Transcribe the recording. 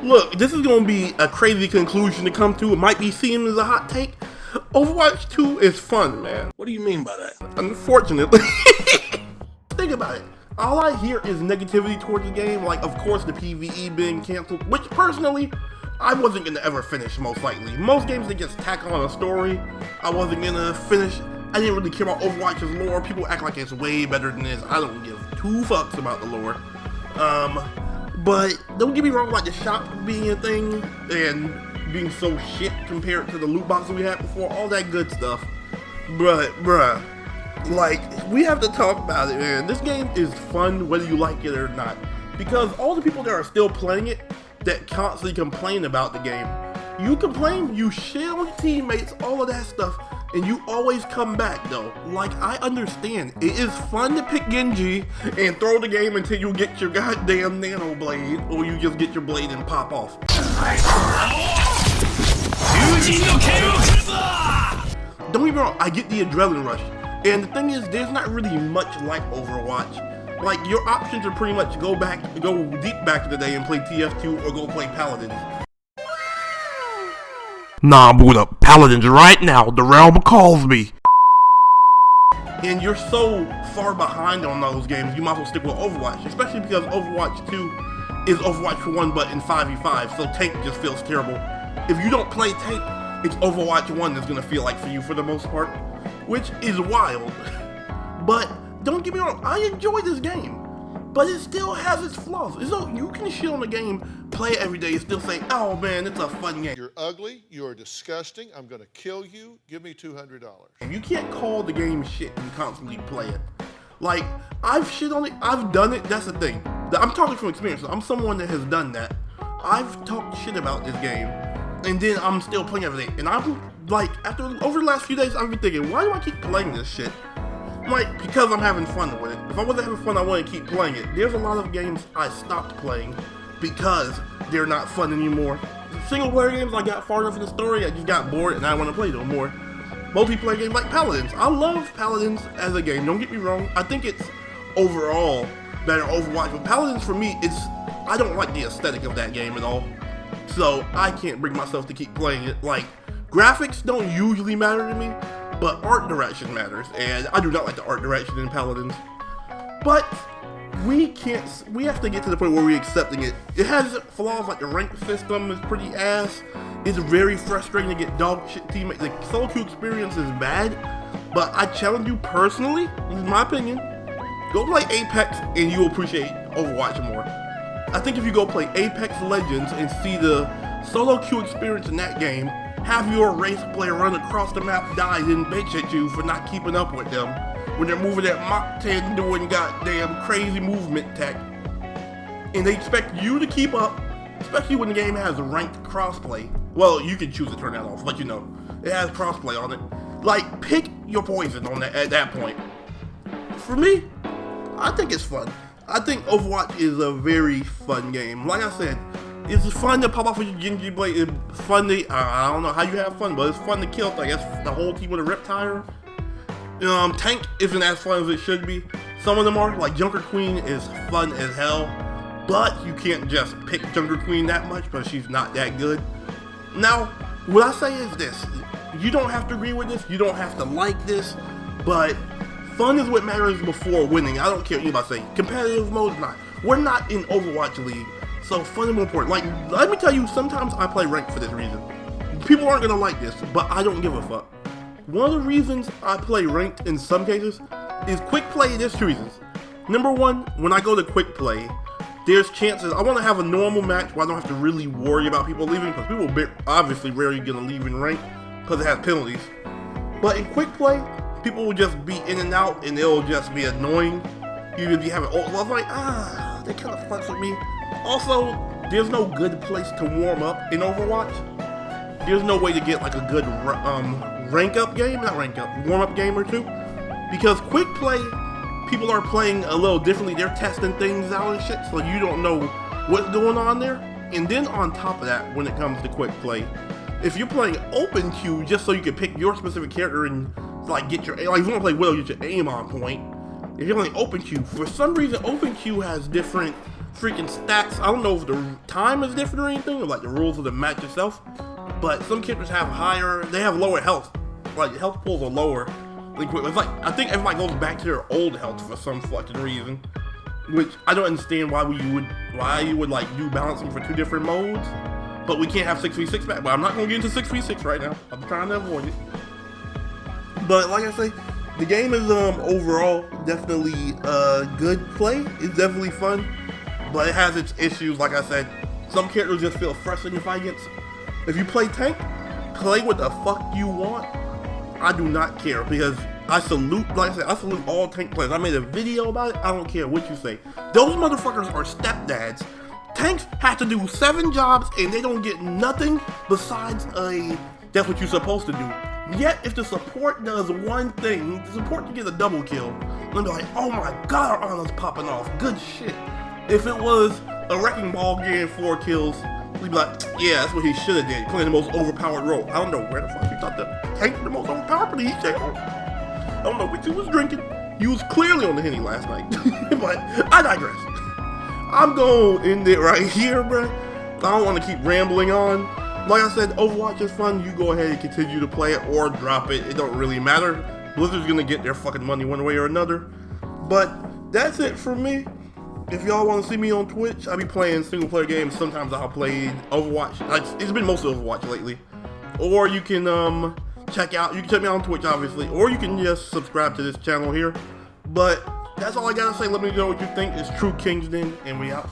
Look, this is going to be a crazy conclusion to come to. It might be seen as a hot take. Overwatch 2 is fun, man. What do you mean by that? Unfortunately. Think about it. All I hear is negativity towards the game. Like, of course, the PvE being canceled, which personally, I wasn't going to ever finish, most likely. Most games, they just tack on a story. I wasn't going to finish. I didn't really care about Overwatch's lore. People act like it's way better than this. I don't give two fucks about the lore. But don't get me wrong, like the shop being a thing and being so shit compared to the loot boxes we had before, all that good stuff. But, bruh, like, we have to talk about it, man. This game is fun whether you like it or not. Because all the people that are still playing it that constantly complain about the game, you complain, you shit on your teammates, all of that stuff, and you always come back though. Like, I understand, it is fun to pick Genji and throw the game until you get your goddamn nano blade, or you just get your blade and pop off. Don't get me wrong, I get the adrenaline rush. And the thing is, there's not really much like Overwatch. Like, your options are pretty much go deep back to the day and play TF2 or go play Paladins. Nah, boot up Paladins right now. The realm calls me. And you're so far behind on those games, you might as well stick with Overwatch, especially because Overwatch 2 is Overwatch for 1 but in 5v5, so tank just feels terrible. If you don't play tank, it's Overwatch 1 that's gonna feel like for you for the most part, which is wild. But don't get me wrong, I enjoy this game, but it still has its flaws. So you can shit on the game, play it every day, and still say, oh man, it's a fun game. You're ugly, you're disgusting, I'm gonna kill you, give me $200. And you can't call the game shit and constantly play it. Like, I've shit on it, I've done it, that's the thing. I'm talking from experience, I'm someone that has done that. I've talked shit about this game, and then I'm still playing every day. And I'm like, over the last few days, I've been thinking, why do I keep playing this shit? Like, because I'm having fun with it. If I wasn't having fun, I wouldn't keep playing it. There's a lot of games I stopped playing because they're not fun anymore. Single player games, I got far enough in the story, I just got bored and I want to play no more. Multiplayer games like Paladins. I love Paladins as a game, don't get me wrong. I think it's overall better Overwatch, but Paladins for me, I don't like the aesthetic of that game at all. So I can't bring myself to keep playing it. Like, graphics don't usually matter to me, but art direction matters, and I do not like the art direction in Paladins. But we have to get to the point where we're accepting it. It has flaws, like the rank system is pretty ass. It's very frustrating to get dog shit teammates. The solo queue experience is bad, but I challenge you personally, this is my opinion, go play Apex and you'll appreciate Overwatch more. I think if you go play Apex Legends and see the solo queue experience in that game, have your race player run across the map, die, and bitch at you for not keeping up with them when they're moving that Mach 10 doing goddamn crazy movement tech. And they expect you to keep up, especially when the game has ranked crossplay. Well, you can choose to turn that off, but you know, it has crossplay on it. Like, pick your poison on that at that point. For me, I think it's fun. I think Overwatch is a very fun game. Like I said, it's fun to pop off with your Genji blade. It's fun to, I don't know how you have fun, but it's fun to kill, I guess, the whole team with a Riptire. Tank isn't as fun as it should be. Some of them are, like Junker Queen is fun as hell, but you can't just pick Junker Queen that much because she's not that good. Now, what I say is this, you don't have to agree with this, you don't have to like this, but fun is what matters before winning. I don't care what anybody say. Competitive mode is not. We're not in Overwatch League. So fun is more important. Like, let me tell you, sometimes I play ranked for this reason. People aren't gonna like this, but I don't give a fuck. One of the reasons I play ranked in some cases is quick play. There's two reasons. Number one, when I go to quick play, there's chances, I wanna have a normal match where I don't have to really worry about people leaving, because people are obviously rarely gonna leave in ranked, because it has penalties. But in quick play, people will just be in and out, and it'll just be annoying. You would be having, I was like, they kind of fucks with me. Also, there's no good place to warm up in Overwatch. There's no way to get like a good warm up game or two. Because quick play, people are playing a little differently. They're testing things out and shit, so you don't know what's going on there. And then on top of that, when it comes to quick play, if you're playing open queue just so you can pick your specific character and like get your, like if you want to play Widow, get your aim on point. If you're playing open queue, for some reason open queue has different freaking stats. I don't know if the time is different or anything, or like the rules of the match itself, but some characters they have lower health. Like health pools are lower. It's like, I think everybody goes back to their old health for some fucking reason, which I don't understand why you would like do balancing for 2 different modes, but we can't have 6v6 back. But I'm not gonna get into 6v6 right now. I'm trying to avoid it. But like I say, the game is overall definitely good play. It's definitely fun, but it has its issues. Like I said, some characters just feel frustrating to fight against. If you play tank, play what the fuck you want. I do not care, because I salute all tank players. I made a video about it. I don't care what you say. Those motherfuckers are stepdads. Tanks have to do 7 jobs and they don't get nothing besides that's what you're supposed to do. Yet if the support does one thing, the support can get a double kill. And be like, oh my god, our honor's popping off. Good shit. If it was a wrecking ball getting 4 kills, we'd be like, yeah, that's what he should have did, playing the most overpowered role. I don't know where the fuck you thought the tank was the most overpowered, but I don't know what he was drinking. He was clearly on the Henny last night. But I digress. I'm gonna end it right here, bruh. I don't want to keep rambling on. Like I said, Overwatch is fun. You go ahead and continue to play it or drop it. It don't really matter. Blizzard's gonna get their fucking money one way or another. But that's it for me. If y'all want to see me on Twitch, I'll be playing single player games. Sometimes I'll play Overwatch. It's been mostly Overwatch lately. Or you can check me out on Twitch, obviously. Or you can just subscribe to this channel here. But that's all I gotta say. Let me know what you think. It's True Kingsden, and we out.